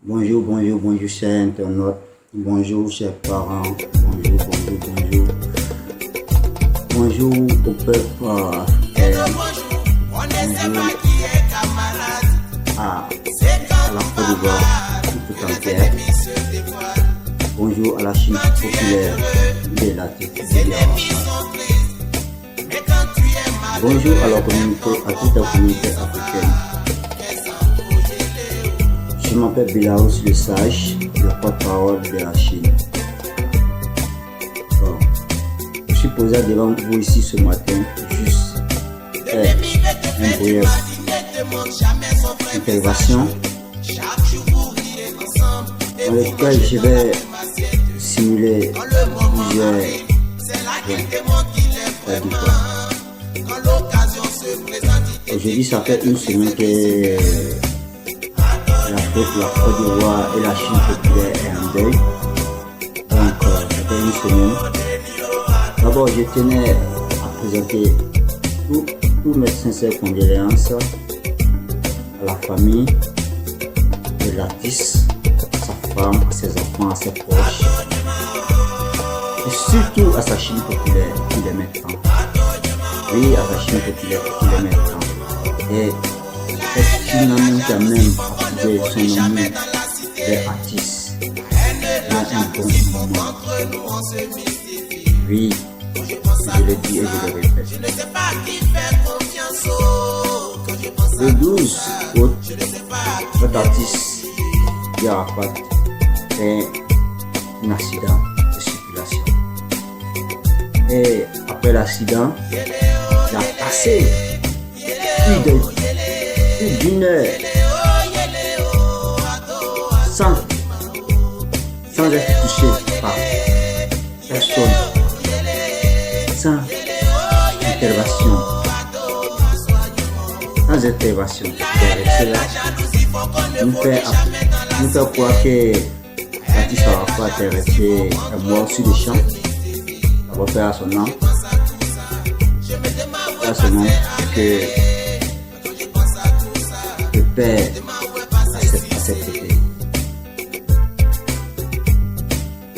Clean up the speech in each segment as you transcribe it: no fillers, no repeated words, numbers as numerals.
Bonjour, chers internautes. Bonjour, chers parents. Bonjour. Bonjour au peuple africain. Bonjour à la Côte d'Ivoire tout entière. Bonjour à la Chine populaire de la Bonjour à la communauté, à toute la communauté africaine. Je m'appelle Bélaos le Sage, le porte-parole de la Chine. Bon, je suis posé devant vous ici ce matin, juste faire une brève intervention dans laquelle je vais simuler plusieurs Aujourd'hui, ça fait une semaine que la Côte d'Ivoire et la Chine populaire est en deuil. Donc, ça fait une semaine. D'abord, je tenais à présenter tous mes sincères condoléances à la famille de l'artiste, à sa femme, à ses enfants, à ses proches. Et surtout à sa Chine populaire qui les met tant. Oui, à sa Chine populaire qui les met tant. Et cette Chine qui a même approuvé son nom des artistes. Il a un bon moment. Oui, je le dis et je le répète. Le 12 août, cet artiste, Yarafat, fait un accident de circulation. Et après l'accident, il a passé plus d'une heure sans être touché par personne, sans intervention. Nous fait croire que l'artiste Arafat est resté mort sur le champ. Ça va faire à son nom. À ce nom que le père accepté.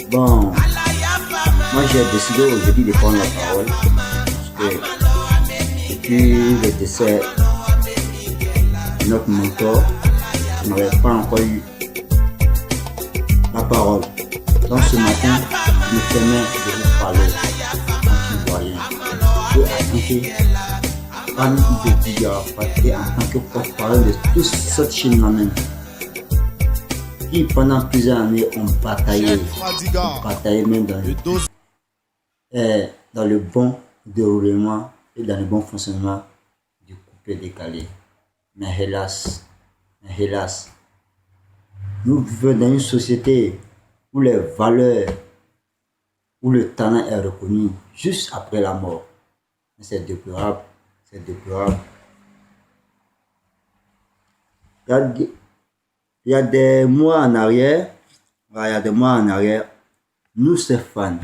Bon, moi j'ai décidé aujourd'hui de prendre la parole parce que depuis le décès de notre mentor, je n'avais pas encore eu la parole. Donc ce matin, je me permets de vous parler en ivoirien et en tant que porte-parole de toute cette Chine même qui pendant plusieurs années ont bataillé même dans le bon déroulement et dans le bon fonctionnement du coupé décalé. Mais hélas, nous vivons dans une société où les valeurs, où le talent est reconnu juste après la mort. C'est déplorable. Il y a des mois en arrière, nous, ces fans,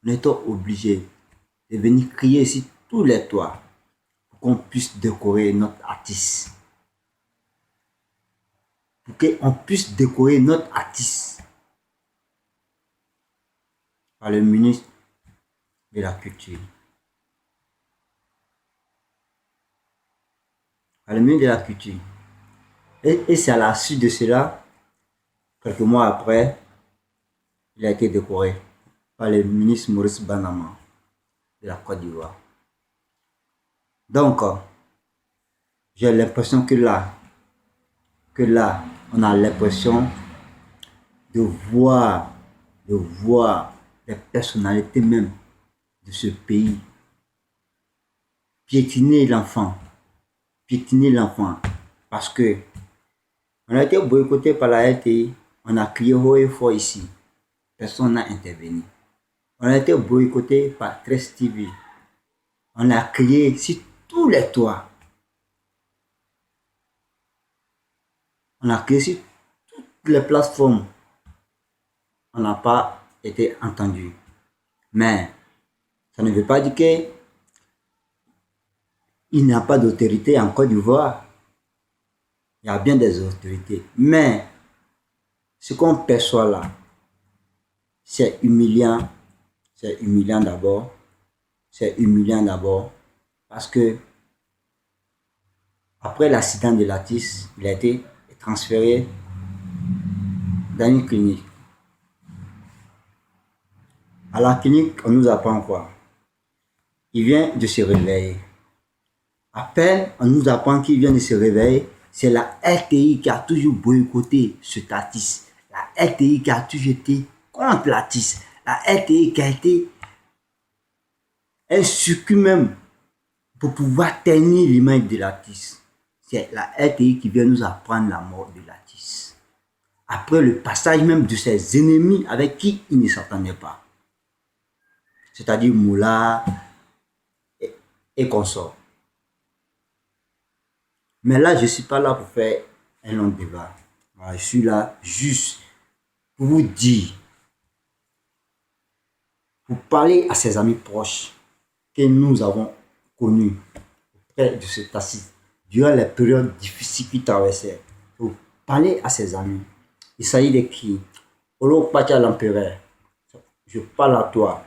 nous étions obligés de venir crier sur tous les toits pour qu'on puisse décorer notre artiste. Par le ministre de la Culture. Et c'est à la suite de cela, quelques mois après, il a été décoré par le ministre Maurice Banama de la Côte d'Ivoire. Donc, j'ai l'impression que là, on a l'impression de voir les personnalités même de ce pays piétiner l'enfant parce que on a été boycotté par la LTI, on a crié haut et fort ici, personne n'a intervenu. On a été boycotté par 13 TV, on a crié sur tous les toits, on a crié sur toutes les plateformes, on n'a pas été entendu. Mais ça ne veut pas dire que il n'y a pas d'autorité en Côte d'Ivoire. Il y a bien des autorités. Mais ce qu'on perçoit là, c'est humiliant. C'est humiliant d'abord. C'est humiliant d'abord parce que après l'accident de Latis, il a été transféré dans une clinique. À la clinique, on nous apprend quoi? Il vient de se réveiller. À peine on nous apprend qu'il vient de se réveiller, c'est la RTI qui a toujours boycotté ce Latis. La RTI qui a toujours été contre Latis. La RTI qui a été un circuit même pour pouvoir ternir l'image de Latis. C'est la RTI qui vient nous apprendre la mort de Latis. Après le passage même de ses ennemis avec qui il ne s'entendait pas. C'est-à-dire Moula et consorts. Mais là, je ne suis pas là pour faire un long débat. Je suis là juste pour vous dire, pour parler à ses amis proches que nous avons connus auprès de ce Tacite durant les périodes difficiles qu'il traversait. Pour parler à ses amis. Il s'agit de qui? Olo Pacha l'empereur, je parle à toi.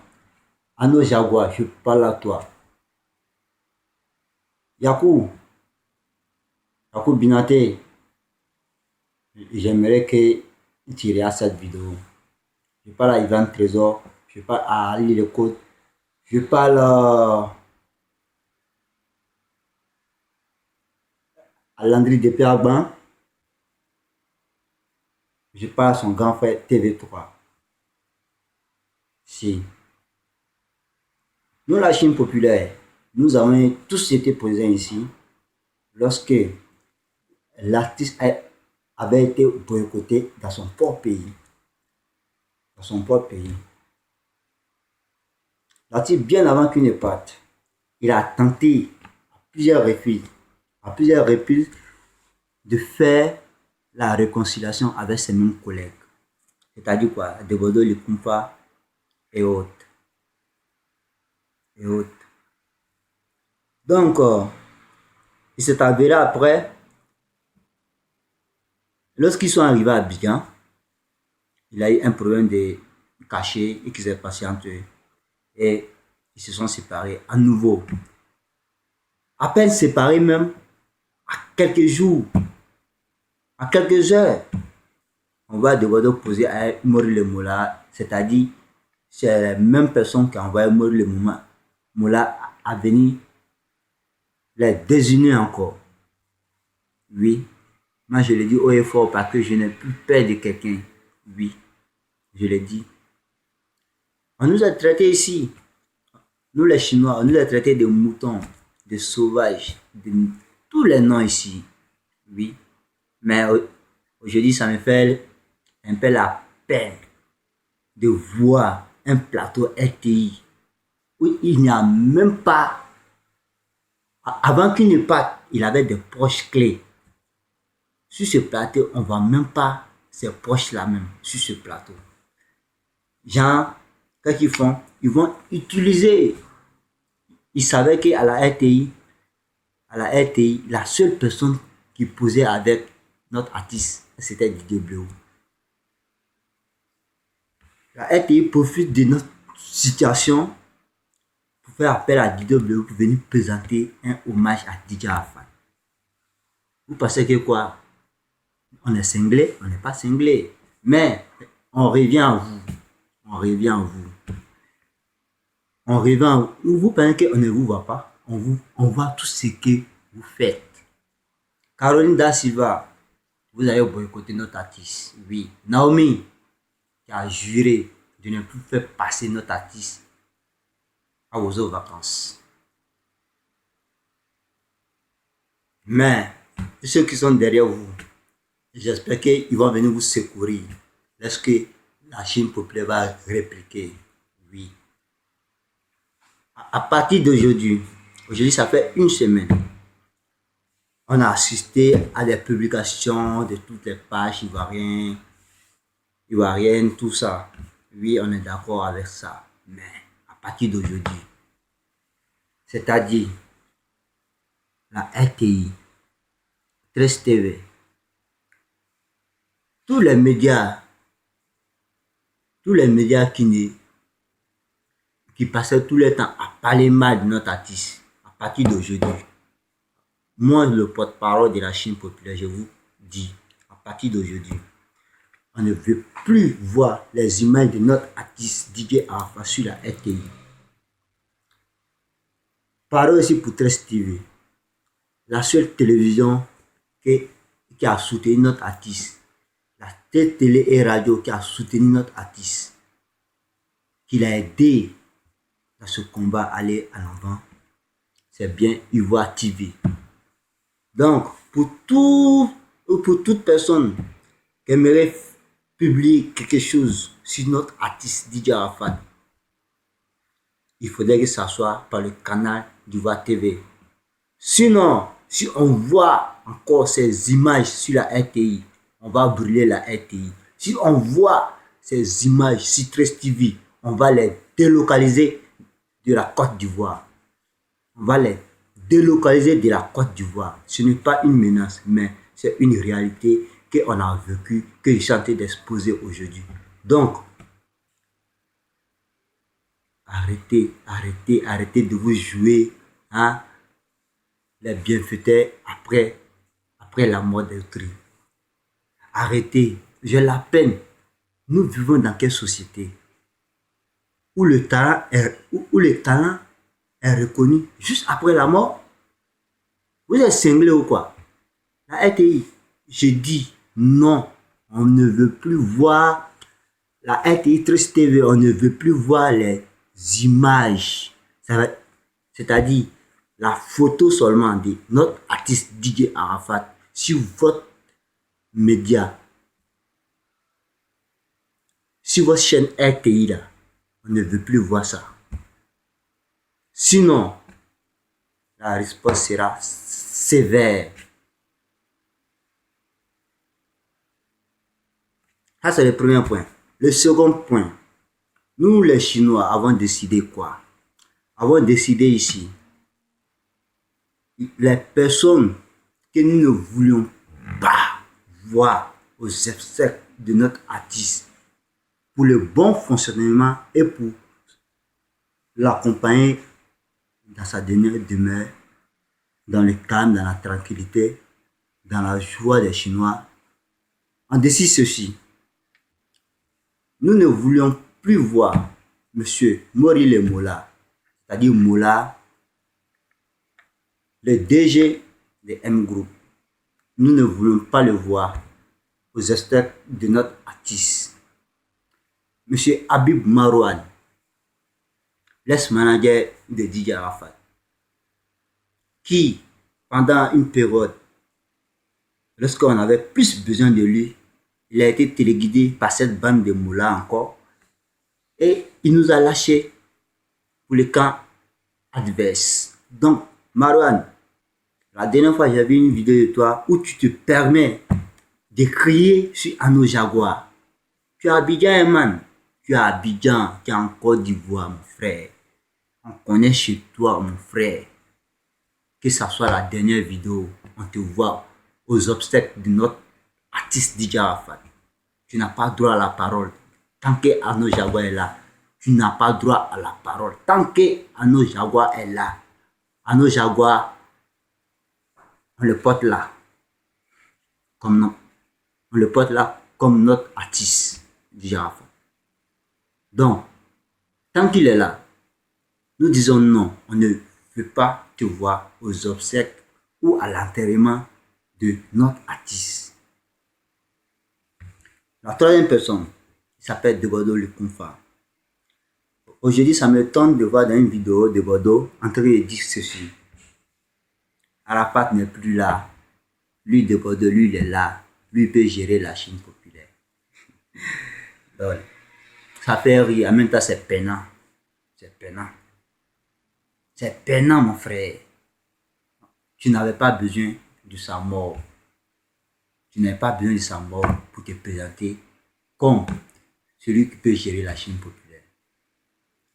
Ano Jaguar, je parle à toi. Yakou Binate, j'aimerais que tu regardes cette vidéo. Je parle à Ivan Trésor, je parle à Ali Lecote, je parle à Landry Depéagban, je parle à son grand frère TV3. Si. Nous, la Chine populaire, nous avons tous été présents ici lorsque l'artiste avait été boycotté dans son propre pays. Dans son propre pays. L'artiste, bien avant qu'il ne parte, il a tenté à plusieurs reprises de faire la réconciliation avec ses mêmes collègues. C'est-à-dire quoi? Debodo, Likumfa et autres. Donc, il s'est avéré après, lorsqu'ils sont arrivés à Abidjan, il a eu un problème de cachet et qui s'est passé entre eux. Et ils se sont séparés à nouveau. À peine séparés même, à quelques jours, à quelques heures, on va devoir poser à Mori le Moula, c'est-à-dire c'est la même personne qui a envoyé Mori le Moula à venir les désunir encore. Oui, moi je le dis haut et fort parce que je n'ai plus peur de quelqu'un. Oui, je le dis. On nous a traités ici, nous les Chinois, on nous a traités de moutons, de sauvages, de tous les noms ici. Oui, mais aujourd'hui ça me fait un peu la peine de voir un plateau RTI où il n'y a même pas, avant qu'il ne parte, il avait des proches clés. Sur ce plateau, on ne voit même pas ces proches-là même sur ce plateau. Genre, qu'est-ce qu'ils font? Ils vont utiliser. Ils savaient qu'à la RTI, la seule personne qui posait avec notre artiste, c'était Didier Bleu. La RTI profite de notre situation pour faire appel à Didier Bleu pour venir présenter un hommage à Didier Arafat. Vous pensez que quoi? On est cinglé? On n'est pas cinglé. Mais on revient à vous. On revient à vous. On revient à vous. Vous pensez qu'on ne vous voit pas? On voit tout ce que vous faites. Caroline Da Silva, vous avez boycotté notre artiste. Oui. Naomi, qui a juré de ne plus faire passer notre artiste à vos autres vacances. Mais ceux qui sont derrière vous, j'espère qu'ils vont venir vous secourir lorsque la Chine populaire va répliquer. Oui. À partir d'aujourd'hui, ça fait une semaine, on a assisté à des publications de toutes les pages ivoiriennes, tout ça. Oui, on est d'accord avec ça. Mais à partir d'aujourd'hui, c'est-à-dire la RTI, 13 TV, tous les médias tous les médias qui passaient tout le temps à parler mal de notre artiste, à partir d'aujourd'hui, moi, le porte-parole de la Chine populaire, je vous dis, à partir d'aujourd'hui, on ne veut plus voir les images de notre artiste DJ Arafat sur la RTI. Parole aussi pour Trace TV, la seule télévision qui a soutenu notre artiste, la seule télé et radio qui a soutenu notre artiste, qui l'a aidé dans ce combat à aller à l'avant, c'est bien Ivoire TV. Donc, pour toute personne qui aimerait publier quelque chose sur notre artiste DJ Arafat, il faudrait que ça soit par le canal d'Ivoire TV. Sinon, si on voit encore ces images sur la RTI, on va brûler la RTI. Si on voit ces images sur Trace TV, on va les délocaliser de la Côte d'Ivoire. On va les délocaliser de la Côte d'Ivoire. Ce n'est pas une menace, mais c'est une réalité qu'on a vécue, que je suis en train d'exposer aujourd'hui. Donc, arrêtez de vous jouer hein, les bienfaiteurs après la mort d'autrui. Arrêtez, j'ai la peine. Nous vivons dans quelle société où le talent est reconnu juste après la mort? Vous êtes cinglé ou quoi? La RTI, je dis non, on ne veut plus voir la RTI Trace TV, on ne veut plus voir les images, c'est-à-dire la photo seulement de notre artiste DJ Arafat sur votre média, sur votre chaîne RTI là. On ne veut plus voir ça. Sinon, la réponse sera sévère. Ça, c'est le premier point. Le second point, nous les Chinois avons décidé quoi? Avons décidé ici, les personnes que nous ne voulions pas voir aux obsèques de notre artiste, pour le bon fonctionnement et pour l'accompagner dans sa dernière demeure, dans le calme, dans la tranquillité, dans la joie des Chinois. On décide ceci. Nous ne voulions plus voir M. Morille Mola, c'est-à-dire Mola, le DG de M Group. Nous ne voulons pas le voir aux obsèques de notre artiste. M. Habib Marouane, l'ex-manager de DJ Arafat, qui, pendant une période, lorsqu'on avait plus besoin de lui, il a été téléguidé par cette bande de moulins encore, et il nous a lâchés pour le camp adverse. Donc, Marouane, la dernière fois, j'ai vu une vidéo de toi où tu te permets de crier sur Ano Jaguar. Tu es Abidjan, man. Tu es à Abidjan, tu es en Côte d'Ivoire, mon frère. On connaît chez toi, mon frère. Que ça soit la dernière vidéo, on te voit aux obstacles de notre artiste DJ Arafat. Tu n'as pas droit à la parole. Tant que Ano Jaguar est là, tu n'as pas droit à la parole. Tant que Ano Jaguar est là, Ano Jaguar, on le porte là. Comme non. On le porte là comme notre artiste DJ Arafat. Donc, tant qu'il est là, nous disons non, on ne veut pas te voir aux obsèques ou à l'enterrement de notre artiste. La troisième personne, il s'appelle Debodo le Konfa. Aujourd'hui, ça me tente de voir dans une vidéo de Debodo en train de dire ceci. Arafat n'est plus là. Lui, Debodo, lui, il est là. Lui, il peut gérer la Chine populaire. Donc, ça fait rire, en même temps c'est peinant. C'est peinant. C'est peinant, mon frère. Tu n'avais pas besoin de sa mort. Tu n'avais pas besoin de sa mort pour te présenter comme celui qui peut gérer la Chine populaire.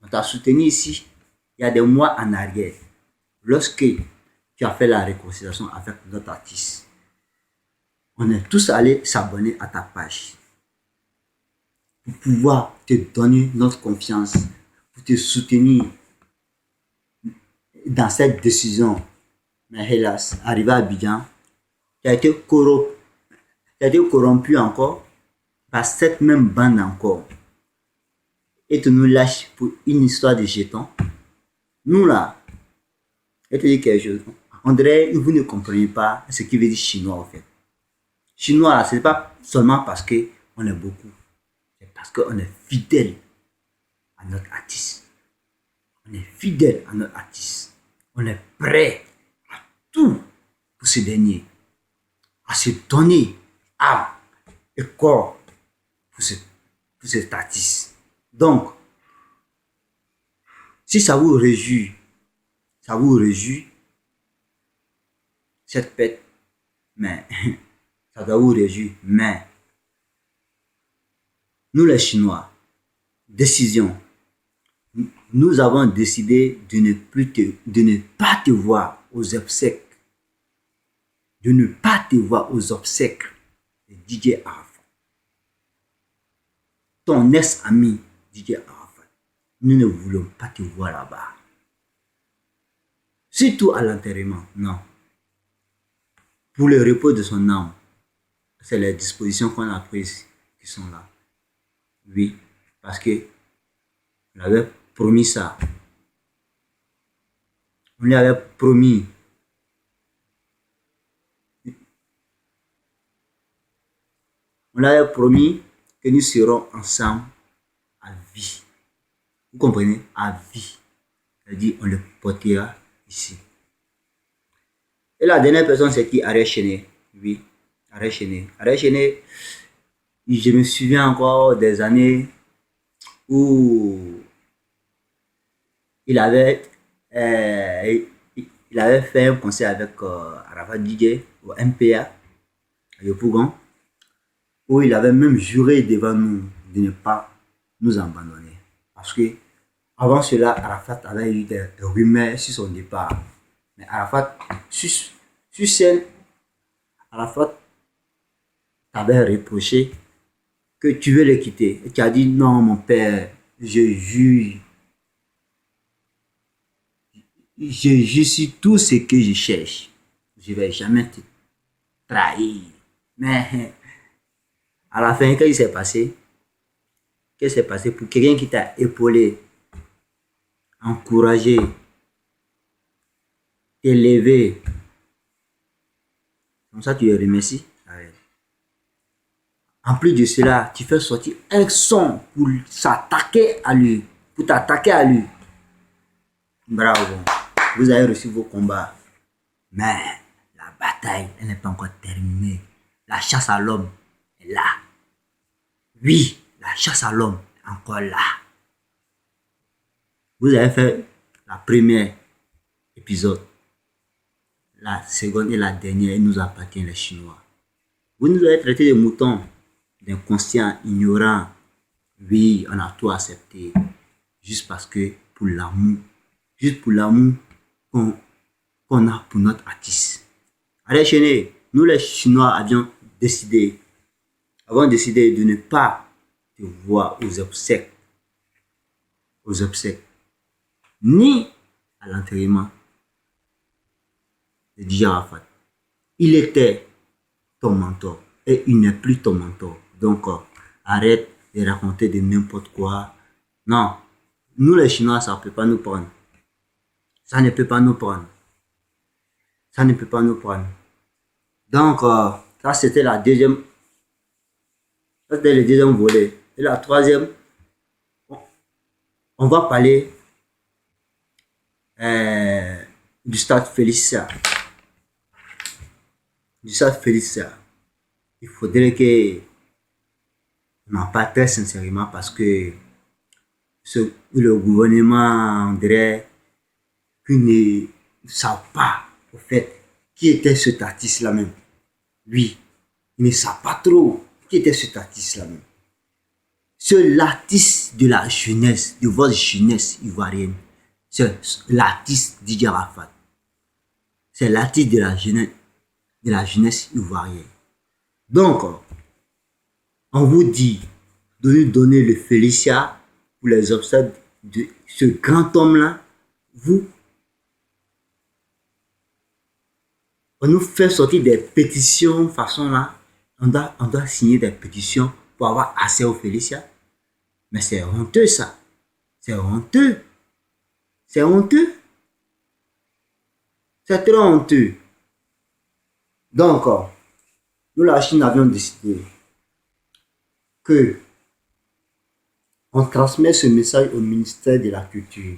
On t'a soutenu ici, il y a des mois en arrière, lorsque tu as fait la réconciliation avec notre artiste. On est tous allés s'abonner à ta page. pour pouvoir te donner notre confiance, pour te soutenir dans cette décision. Mais hélas, arrivé à Abidjan, tu as été corrompu encore par cette même bande encore. Et tu nous lâches pour une histoire de jetons. Nous là, je te dis quelque chose. On dirait que vous ne comprenez pas ce qui veut dire chinois en fait. Chinois, ce n'est pas seulement parce qu'on est beaucoup. C'est parce qu'on est fidèle à notre artiste. On est fidèle à notre artiste. On est prêt à tout pour ce dernier. À se donner âme et corps pour cet artiste. Donc, si ça vous réjouit, cette fête, mais ça doit vous réjouir. Mais nous les Chinois, décision, nous avons décidé de ne pas te voir aux obsèques. De ne pas te voir aux obsèques de DJ Arafat. Ton ex-ami DJ Arafat. Nous ne voulons pas te voir là-bas. Surtout à l'enterrement, non. Pour le repos de son âme, c'est les dispositions qu'on a prises qui sont là. Oui, parce que on avait promis ça. On lui avait promis. On lui avait promis que nous serons ensemble à vie. Vous comprenez? À vie. C'est-à-dire, on le portera ici. Et la dernière personne, c'est qui? Arrête Chené. Oui, Arrête Chené. Arrête Chené, je me souviens encore des années où il avait fait un concert avec Arafat DJ au MPA, à Yopougon, où il avait même juré devant nous de ne pas nous abandonner. Parce que avant cela, Arafat avait eu des rumeurs sur son départ. Mais Arafat, sur scène, Arafat t'avait reproché que tu veux le quitter. Et tu as dit non, mon père, je jure sur tout ce que je cherche. Je ne vais jamais te trahir. Mais à la fin, qu'est-ce qui s'est passé? Qu'est-ce qui s'est passé pour quelqu'un qui t'a épaulé, encouragé, élevé? Comme ça, tu le remercies. En plus de cela, tu fais sortir un son pour s'attaquer à lui, pour t'attaquer à lui. Bravo, vous avez reçu vos combats. Mais la bataille, elle n'est pas encore terminée. La chasse à l'homme est là. Oui, la chasse à l'homme est encore là. Vous avez fait la première épisode. La seconde et la dernière, il nous appartient les Chinois. Vous nous avez traité de moutons, d'inconscients, ignorants. Oui, on a tout accepté. Juste parce que pour l'amour. Juste pour l'amour qu'on a pour notre artiste. Allez, Chené, nous les Chinois avions décidé de ne pas te voir aux obsèques, ni à l'enterrement de DJ Arafat. Il était ton mentor et il n'est plus ton mentor. Donc, arrête de raconter de n'importe quoi. Non, nous les Chinois, ça ne peut pas nous prendre. Ça ne peut pas nous prendre. Ça ne peut pas nous prendre. Donc, ça c'était la deuxième. Ça c'était le deuxième volet. Et la troisième, on va parler du stade Félicia. Du stade Félicia. Il faudrait que on en parle très sincèrement parce que le gouvernement, on dirait qu'ils ne savent pas au fait qui était cet artiste-là même. Oui, ils ne savent pas trop qui était cet artiste-là même. C'est l'artiste de la jeunesse, de votre jeunesse ivoirienne. C'est l'artiste DJ Arafat. C'est l'artiste de la jeunesse ivoirienne. Donc, on vous dit de nous donner le Félicia pour les obsèques de ce grand homme-là, on nous fait sortir des pétitions façon là. On doit signer des pétitions pour avoir accès au Félicia. Mais c'est honteux ça. C'est honteux. C'est honteux. C'est très honteux. Donc, nous, la Chine, avions décidé que on transmet ce message au ministère de la Culture.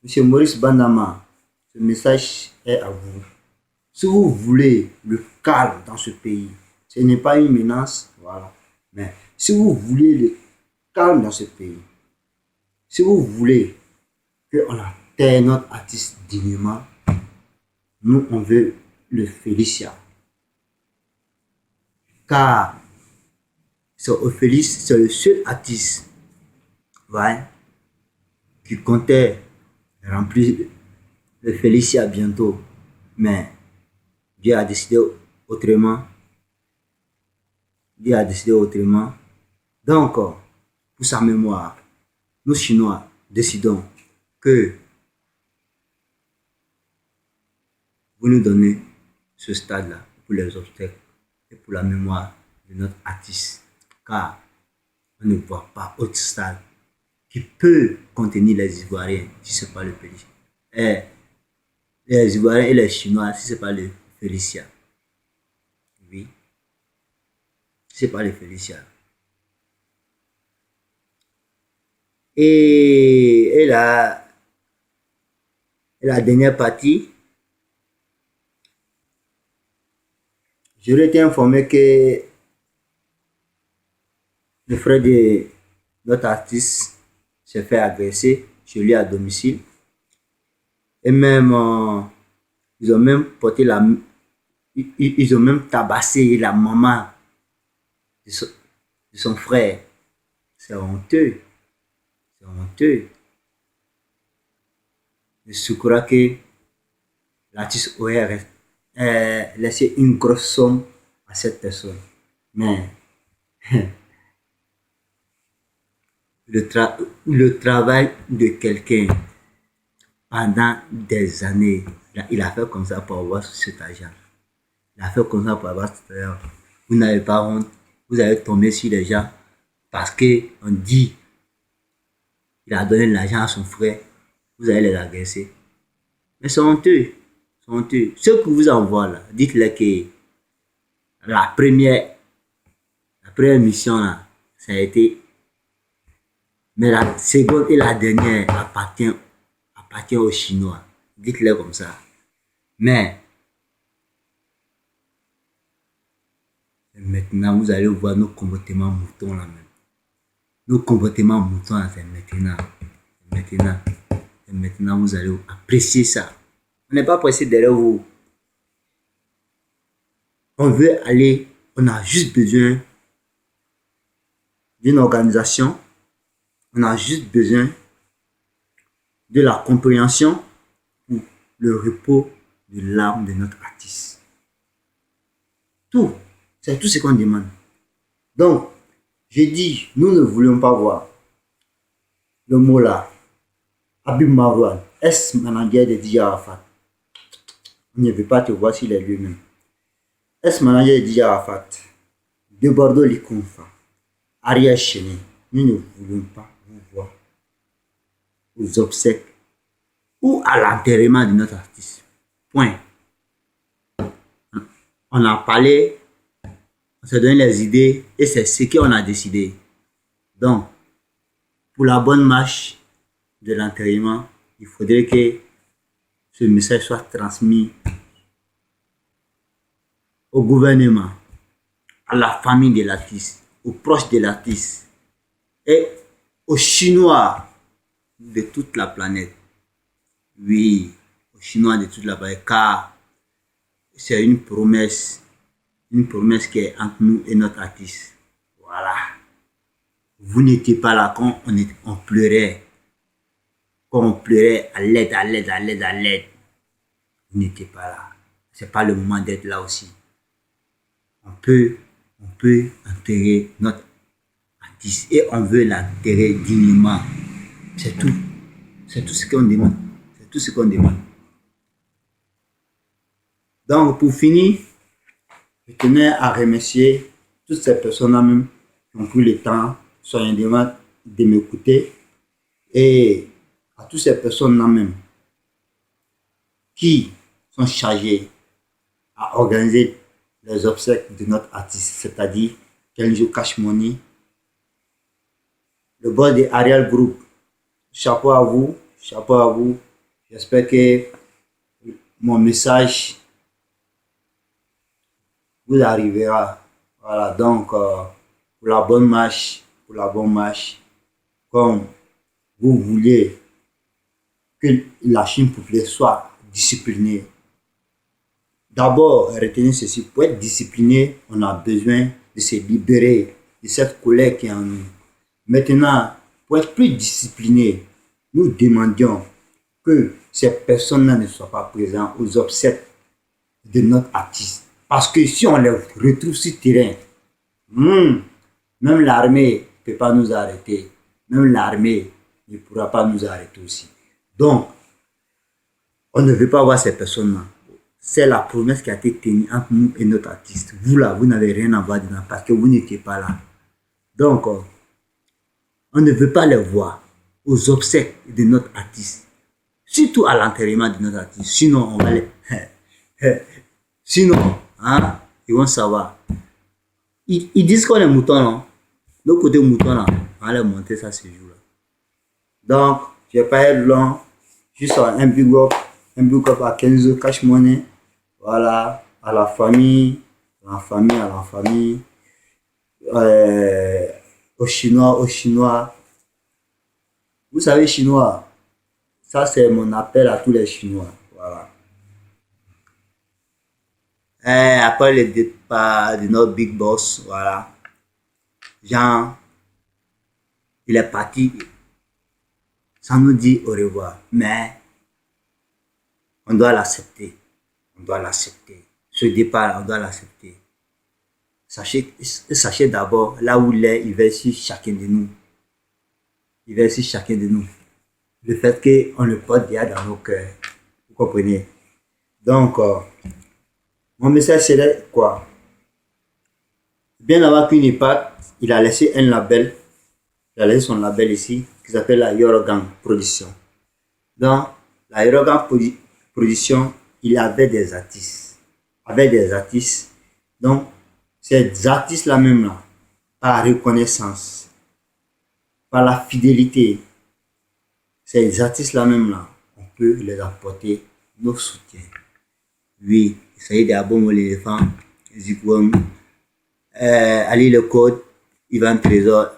Monsieur Maurice Bandama, ce message est à vous. Si vous voulez le calme dans ce pays, ce n'est pas une menace, voilà. Mais si vous voulez le calme dans ce pays, si vous voulez qu'on enterre notre artiste dignement, nous, on veut le Félicia. Car c'est le seul artiste, ouais, qui comptait remplir le Félicia bientôt. Mais Dieu a décidé autrement. Dieu a décidé autrement. Donc, pour sa mémoire, nous Chinois décidons que vous nous donnez ce stade-là pour les obstacles et pour la mémoire de notre artiste. Car on ne voit pas autre stade qui peut contenir les Ivoiriens si ce n'est pas le pays. Et les Ivoiriens et les Chinois si ce n'est pas le Félicia. Oui. C'est pas le Félicia. Et la dernière partie, j'aurais été informé que le frère de notre artiste s'est fait agresser chez lui à domicile. Et même, ils ont même porté ils ont même tabassé la maman de son frère. C'est honteux. C'est honteux. Je crois que l'artiste aurait laissé une grosse somme à cette personne. Mais le travail de quelqu'un pendant des années, il a fait comme ça pour avoir cet argent. Il a fait comme ça pour avoir cet argent. Vous n'avez pas honte. Vous allez tomber sur les gens parce qu'on dit il a donné l'argent à son frère. Vous allez les agresser. Mais c'est honteux. C'est honteux. Ceux qui vous envoient là, dites-leur que la première mission là, ça a été. Mais la seconde et la dernière appartient aux Chinois. Dites-leur comme ça. Mais maintenant, vous allez voir nos comportements moutons là même. Nos comportements moutons là, c'est maintenant. Et maintenant, vous allez apprécier ça. On n'est pas pressé derrière vous. On veut aller, on a juste besoin d'une organisation. On a juste besoin de la compréhension pour le repos de l'âme de notre artiste. Tout. C'est tout ce qu'on demande. Donc, j'ai dit, nous ne voulions pas voir le mot là. Habib Marwan, ex-manager de DJ Arafat. On ne veut pas te voir s'il est lui-même. Ex-manager de DJ Arafat. De Bordeaux Likonfa. Ariel Chéné. Nous ne voulons pas vous voir aux obsèques ou à l'enterrement de notre artiste. Point. On a parlé, on s'est donné les idées et c'est ce qu'on a décidé. Donc, pour la bonne marche de l'enterrement, il faudrait que ce message soit transmis au gouvernement, à la famille de l'artiste, aux proches de l'artiste et aux Chinois de toute la planète. Oui, aux Chinois de toute la planète, car c'est une promesse qui est entre nous et notre artiste. Voilà. Vous n'étiez pas là quand on pleurait. Quand on pleurait à l'aide, à l'aide, à l'aide, à l'aide. Vous n'étiez pas là. C'est pas le moment d'être là aussi. On peut enterrer notre artiste et on veut l'enterrer dignement. C'est tout. C'est tout ce qu'on demande. C'est tout ce qu'on demande. Donc, pour finir, je tenais à remercier toutes ces personnes-là même qui ont pris le temps, soigneusement, de m'écouter, et à toutes ces personnes-là même qui sont chargées à organiser les obsèques de notre artiste, c'est-à-dire Kenzo Cash Money, le boss de Ariel Group. Chapeau à vous, chapeau à vous. J'espère que mon message vous arrivera. Voilà, donc pour la bonne marche, comme vous voulez que la Chine populaire soit disciplinée. D'abord, retenez ceci, pour être discipliné, on a besoin de se libérer de cette colère qui est en nous. Maintenant, pour être plus discipliné, nous demandions que ces personnes-là ne soient pas présentes aux obsèques de notre artiste. Parce que si on les retrouve sur le terrain, même l'armée ne peut pas nous arrêter. Même l'armée ne pourra pas nous arrêter aussi. Donc, on ne veut pas voir ces personnes-là. C'est la promesse qui a été tenue entre nous et notre artiste. Vous là, vous n'avez rien à voir dedans parce que vous n'étiez pas là. Donc, on ne veut pas les voir aux obsèques de notre artiste. Surtout à l'enterrement de notre artiste. Sinon, on va les... Sinon, hein, ils vont savoir. Ils disent qu'on est mouton, non? Nos côtés moutons, là, on va les monter ça ce jour-là. Donc, je ne vais pas être long. Juste un big up à Kenzo Cash Money. Voilà, à la famille, aux Chinois. Vous savez, Chinois, ça c'est mon appel à tous les Chinois. Voilà. Et après le départ de notre big boss, voilà, Jean, il est parti sans nous dire au revoir, mais on doit l'accepter. Ce départ, on doit l'accepter. Sachez d'abord, là où il est, il va sur chacun de nous. Le fait qu'on le porte déjà dans nos cœurs. Vous comprenez? Donc, mon message c'est quoi? Bien avant qu'une EHPAD, il a laissé un label. Il a laissé son label ici, qui s'appelle la Yorogang Production. Dans la Yorogang Production, il avait des artistes. Donc, ces artistes-là même là, par reconnaissance, par la fidélité, ces artistes-là même là, on peut les apporter nos soutiens. Oui, il s'agit d'Abom l'éléphant, Zikwam, Ali le Code, Ivan Trésor.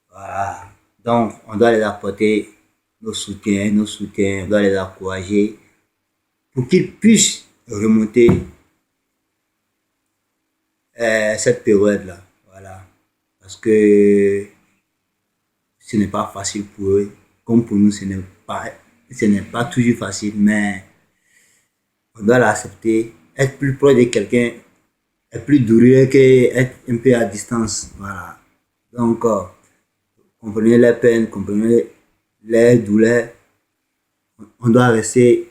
Voilà. Donc, on doit les apporter nos soutiens, on doit les encourager pour qu'ils puissent remonter cette période-là. Voilà. Parce que ce n'est pas facile pour eux, comme pour nous, ce n'est pas toujours facile, mais on doit l'accepter. Être plus proche de quelqu'un est plus douloureux qu'être un peu à distance. Voilà. Donc, comprenez les peines, comprenez les douleurs. On doit rester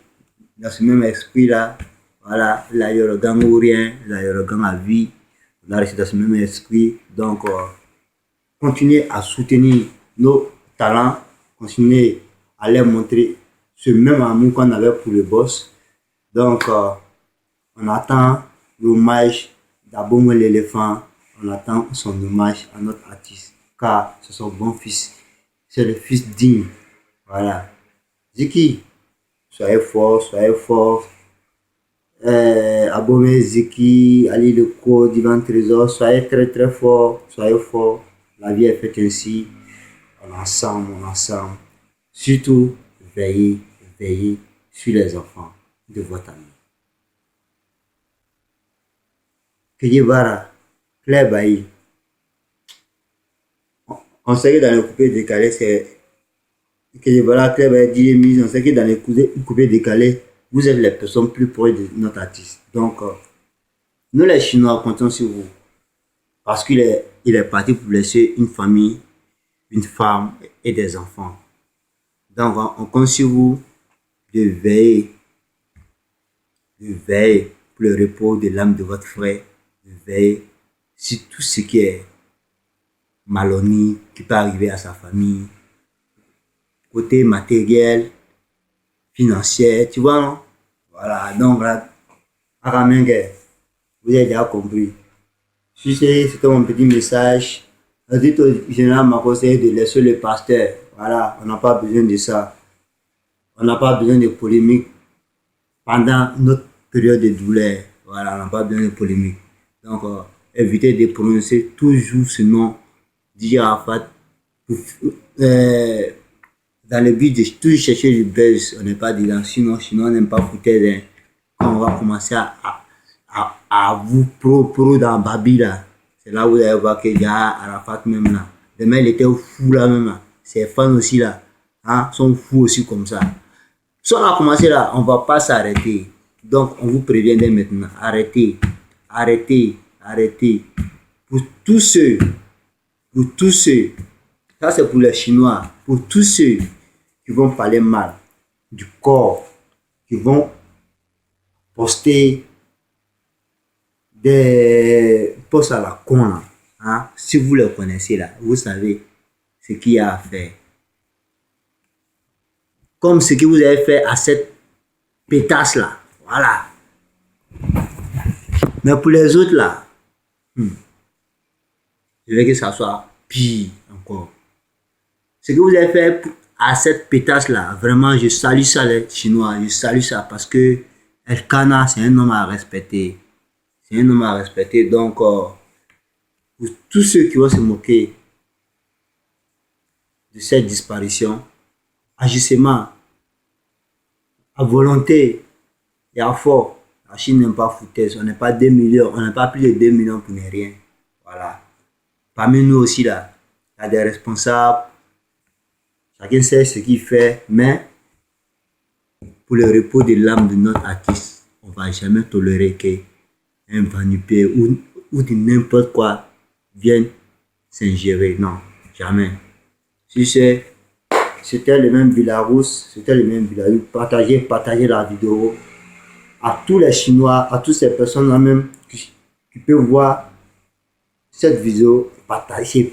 dans ce même esprit-là. Voilà, la Yorogang ou rien, la Yorogang à vie. On doit rester dans ce même esprit. Donc, continuez à soutenir nos talents, continuez à leur montrer ce même amour qu'on avait pour le boss. Donc, on attend l'hommage d'Abom l'éléphant, on attend son hommage à notre artiste, car c'est son bon fils, c'est le fils digne. Voilà. Ziki, soyez fort. Abom Ziki, Ali le Code, Ivan Trésor, soyez très fort, La vie est faite ainsi, on ensemble. Surtout, veillez sur les enfants de votre ami. Kejibara, Claire Bailly. On sait que dans les coupés décalés, c'est Kejibara, Claire Bailly, on sait que dans les coupés décalés, vous êtes les personnes plus proches de notre artiste. Donc, nous les Chinois comptons sur vous. Parce qu'il est il est parti pour laisser une famille, une femme et des enfants. Donc, on compte sur vous de veiller pour le repos de l'âme de votre frère, de veiller sur tout ce qui est malhonnête, qui peut arriver à sa famille, côté matériel, financier, tu vois, non? Voilà, donc là, Aramengue, vous avez déjà compris. Si c'était mon petit message, le dites général m'a conseillé de laisser le pasteur. Voilà, on n'a pas besoin de ça. On n'a pas besoin de polémique pendant notre période de douleur. Voilà, on n'a pas besoin de polémique. Donc, évitez de prononcer toujours ce nom d'Arafat. Dans le but de toujours chercher le buzz, on n'est pas dedans. Sinon, on n'aime pas foutre. Quand on va commencer à vous pro dans Babi là, c'est là où vous allez voir qu'il y a Arafat même là. Demain, il était fou là même là. Ses fans aussi là, hein, sont fous aussi comme ça. Si on a commencé là, on ne va pas s'arrêter. Donc, on vous prévient dès maintenant. Arrêtez, arrêtez, arrêtez. Pour tous ceux, ça c'est pour les Chinois, pour tous ceux qui vont parler mal du corps, qui vont poster des posts à la con là, hein? Si vous les connaissez là, vous savez ce qu'il y a à faire. Comme ce que vous avez fait à cette pétasse là, voilà. Mais pour les autres là, je veux que ça soit pire encore. Ce que vous avez fait à cette pétasse là, vraiment je salue ça les Chinois, je salue ça parce que Elkana c'est un homme à respecter. C'est un homme à respecter. Donc, pour tous ceux qui vont se moquer de cette disparition, agissement, à volonté et à fort, la Chine n'aime pas foutaise. On n'est pas 2 millions, on n'a pas plus de 2 millions pour ne rien. Voilà. Parmi nous aussi, là, il y a des responsables. Chacun sait ce qu'il fait, mais pour le repos de l'âme de notre artiste, on ne va jamais tolérer qu'un vanipé ou de n'importe quoi vienne s'ingérer. Non, jamais. Si c'était le même Belarus, partagez la vidéo à tous les Chinois, à toutes ces personnes-là même qui peuvent voir cette vidéo, partagez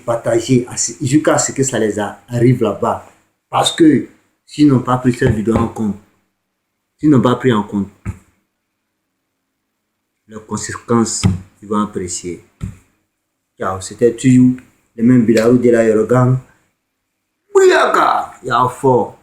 jusqu'à ce que ça les arrive là-bas. Parce que s'ils n'ont pas pris cette vidéo en compte, s'ils n'ont pas pris en compte les conséquences, ils vont apprécier. Ciao, c'était toujours le même Bilaou de la Yorogang. Bouyaka, y'a fort.